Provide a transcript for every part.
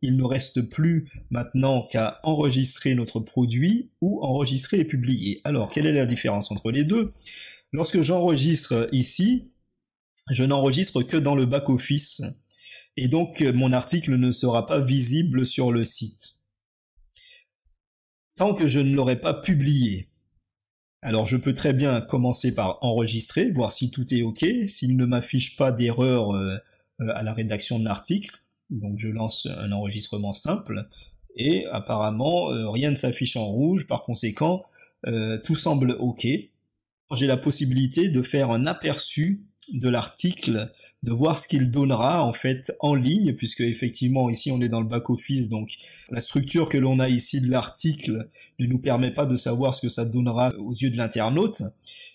il ne reste plus maintenant qu'à enregistrer notre produit ou enregistrer et publier. Alors, quelle est la différence entre les deux? Lorsque j'enregistre ici, je n'enregistre que dans le back-office et donc mon article ne sera pas visible sur le site tant que je ne l'aurai pas publié. Alors je peux très bien commencer par enregistrer, voir si tout est OK, s'il ne m'affiche pas d'erreur à la rédaction de l'article. Donc je lance un enregistrement simple et apparemment rien ne s'affiche en rouge, par conséquent tout semble OK. J'ai la possibilité de faire un aperçu de l'article, de voir ce qu'il donnera en fait en ligne, puisque effectivement ici on est dans le back-office, donc la structure que l'on a ici de l'article ne nous permet pas de savoir ce que ça donnera aux yeux de l'internaute.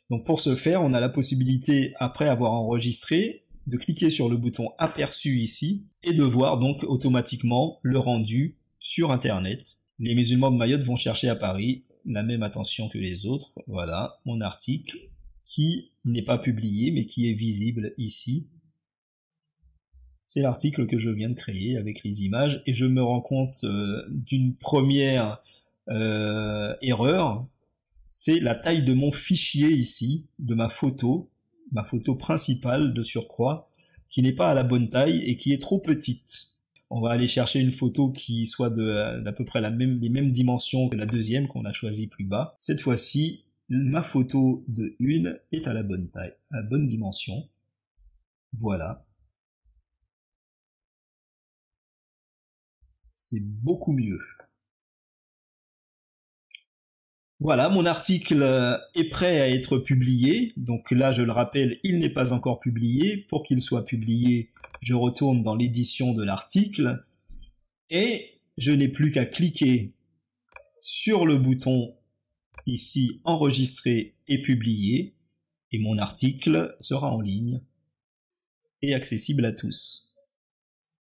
Donc pour ce faire, on a la possibilité, après avoir enregistré, de cliquer sur le bouton aperçu ici et de voir donc automatiquement le rendu sur internet. Les musulmans de Mayotte vont chercher à Paris la même attention que les autres. Voilà mon article qui n'est pas publié mais qui est visible ici. C'est l'article que je viens de créer avec les images et je me rends compte d'une première erreur. C'est la taille de mon fichier ici, de ma photo principale de surcroît, qui n'est pas à la bonne taille et qui est trop petite. On va aller chercher une photo qui soit d'à peu près les mêmes dimensions que la deuxième qu'on a choisie plus bas. Cette fois-ci, ma photo de 1 est à la bonne taille, à la bonne dimension. Voilà. C'est beaucoup mieux. Voilà, mon article est prêt à être publié. Donc là, je le rappelle, il n'est pas encore publié. Pour qu'il soit publié, je retourne dans l'édition de l'article et je n'ai plus qu'à cliquer sur le bouton ici enregistrer et publier et mon article sera en ligne et accessible à tous.